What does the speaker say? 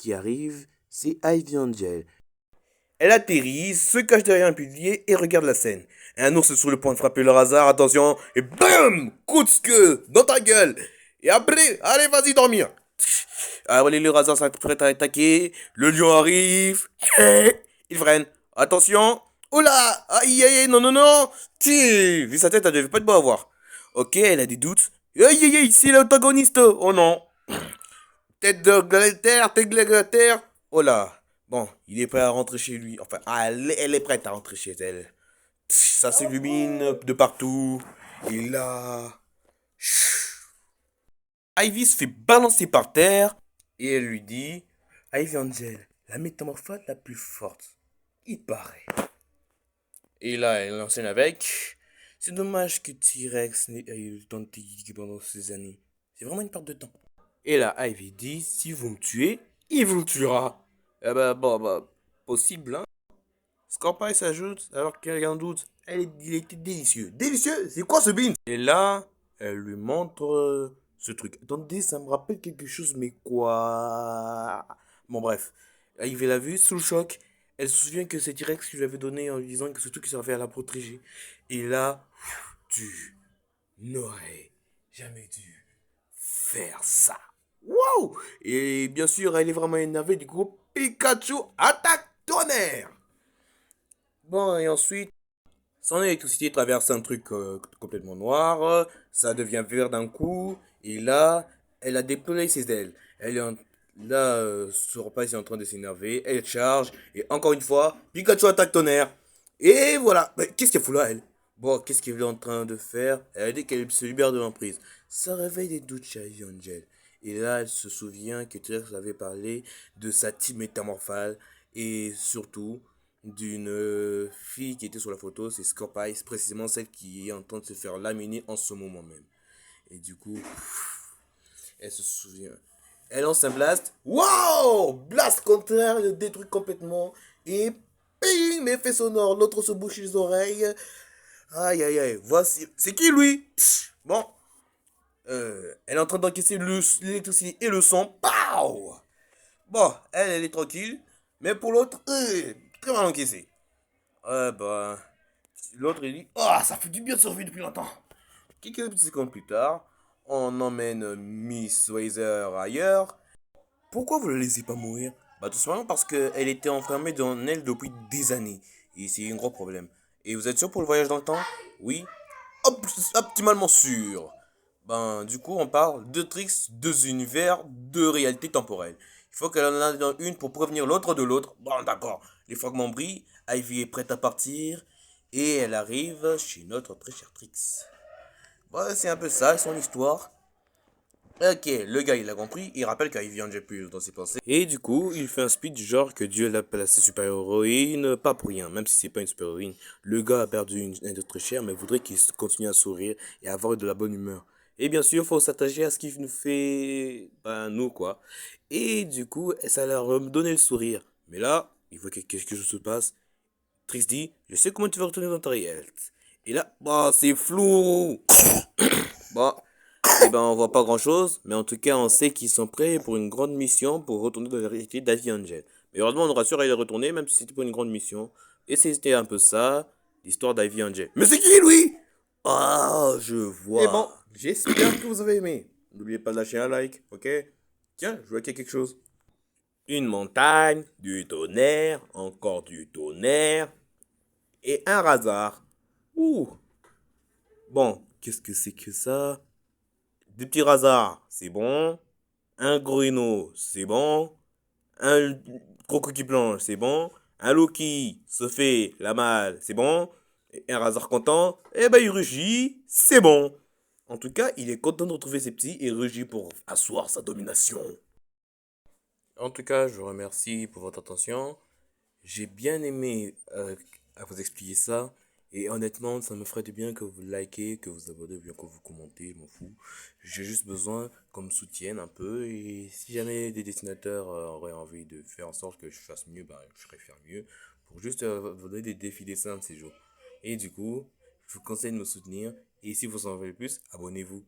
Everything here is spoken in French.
qui arrive, c'est Ivy Angel. Elle atterrit, se cache derrière un pilier et regarde la scène. Un ours est sur le point de frapper le hasard, attention, et BAM! Coup de queue dans ta gueule. Et après, allez, vas-y dormir. Alors, le hasard s'apprête à attaquer, le lion arrive, il freine. Attention, oula, aïe aïe aïe, non non non, vu sa tête, elle devait pas être beau à voir. Ok, elle a des doutes. Aïe aïe aïe, c'est l'antagoniste, oh non. Tête d'Angleterre. Oh là. Bon, il est prêt à rentrer chez lui. Enfin, elle est prête à rentrer chez elle. Ça s'illumine de partout. Et là... Ivy se fait balancer par terre. Et elle lui dit... Ivy Angel, la métamorphose la plus forte. Il paraît. Et là, elle enseigne avec... C'est dommage que T-Rex n'ait pas eu le temps de t'éduquer pendant ces années. C'est vraiment une perte de temps. Et là, Ivy dit, si vous me tuez, il vous tuera. Eh ben, bon, bah, possible, hein. Scorpio s'ajoute, alors quelqu'un doute. Il était délicieux. Délicieux? C'est quoi ce bean? Et là, elle lui montre ce truc. Attendez, ça me rappelle quelque chose, mais quoi? Bon, bref. Ivy l'a vu, sous le choc. Elle se souvient que c'est T-Rex qui lui avait donné en lui disant que ce truc servait à la protéger. Et là, tu n'aurais jamais dû faire ça. Wow! Et bien sûr, elle est vraiment énervée. Du coup, Pikachu attaque tonnerre! Bon, et ensuite, son électricité traverse un truc complètement noir. Ça devient vert d'un coup. Et là, elle a déployé ses ailes. Là, ce repas est en train de s'énerver. Elle charge. Et encore une fois, Pikachu attaque tonnerre. Et voilà. Mais qu'est-ce qu'elle fout là, elle? Bon, qu'est-ce qu'elle est en train de faire? Elle a dit qu'elle se libère de l'emprise. Ça réveille des doutes chez Ivy Angel. Et là, elle se souvient que T-Rex avait parlé de sa team métamorphale. Et surtout, d'une fille qui était sur la photo. C'est Scorpice, précisément celle qui est en train de se faire laminer en ce moment même. Et du coup, elle se souvient. Elle lance un blast. Wow! Blast contraire, le détruit complètement. Et ping! Effet sonore. L'autre se bouche les oreilles. Aïe aïe aïe. Voici. C'est qui lui? Bon. Elle est en train d'encaisser l'électricité et le son. Pow! Bon, elle est tranquille. Mais pour l'autre, très mal encaissé. Bah. L'autre il dit, ah, ça fait du bien de survivre depuis longtemps. Quelques secondes plus tard, on emmène Miss Weiser ailleurs. Pourquoi vous ne la laissez pas mourir? Bah tout simplement parce qu'elle était enfermée dans elle depuis des années. Et c'est un gros problème. Et vous êtes sûr pour le voyage dans le temps? Oui. Optimalement sûr. Ben du coup on parle de tricks, deux univers, deux réalités temporelles. Il faut qu'elle en ait dans une pour prévenir l'autre de l'autre. Bon d'accord. Les fragments brillent, Ivy est prête à partir. Et elle arrive chez notre très cher Trix. Bon, c'est un peu ça, son histoire. Ok, le gars il a compris, il rappelle qu'Ivy Angel plus dans ses pensées. Et du coup, il fait un speech du genre que Dieu l'appelle à ses super-héroïnes, pas pour rien, même si c'est pas une super-héroïne. Le gars a perdu un être très cher, mais voudrait qu'il continue à sourire et à avoir de la bonne humeur. Et bien sûr, il faut s'attacher à ce qui nous fait, ben, nous quoi. Et du coup, ça leur a donné le sourire. Mais là, il voit que quelque chose se passe. Trix dit, je sais comment tu vas retourner dans ta réalité. Et là, bah, c'est flou. Bon, eh ben, on voit pas grand chose, mais en tout cas, on sait qu'ils sont prêts pour une grande mission pour retourner dans la réalité d'Ivy Angel. Mais heureusement, on nous rassure, elle est retournée, même si c'était pour une grande mission. Et c'était un peu ça, l'histoire d'Ivy Angel. Mais c'est qui, lui? Ah, je vois. Et bon, j'espère que vous avez aimé. N'oubliez pas de lâcher un like, ok? Tiens, je vois qu'il y a quelque chose. Une montagne, du tonnerre, encore du tonnerre, et un hasard. Ouh. Bon, qu'est-ce que c'est que ça? Des petits hasards, c'est bon. Un Gruno, c'est bon. Un Crocodile Blanche, c'est bon. Un Loki se fait la malle, c'est bon. Et un hasard content, eh ben il rugit, c'est bon. En tout cas, il est content de retrouver ses petits et rugit pour asseoir sa domination. En tout cas, je vous remercie pour votre attention. J'ai bien aimé à vous expliquer ça. Et honnêtement, ça me ferait du bien que vous likez, que vous abonnez, bien que vous commentez, je m'en fous. J'ai juste besoin qu'on me soutienne un peu. Et si jamais des dessinateurs auraient envie de faire en sorte que je fasse mieux, bah, je ferai faire mieux. Pour juste vous donner des défis dessins de ces jours. Et du coup, je vous conseille de me soutenir. Et si vous en voulez plus, abonnez-vous.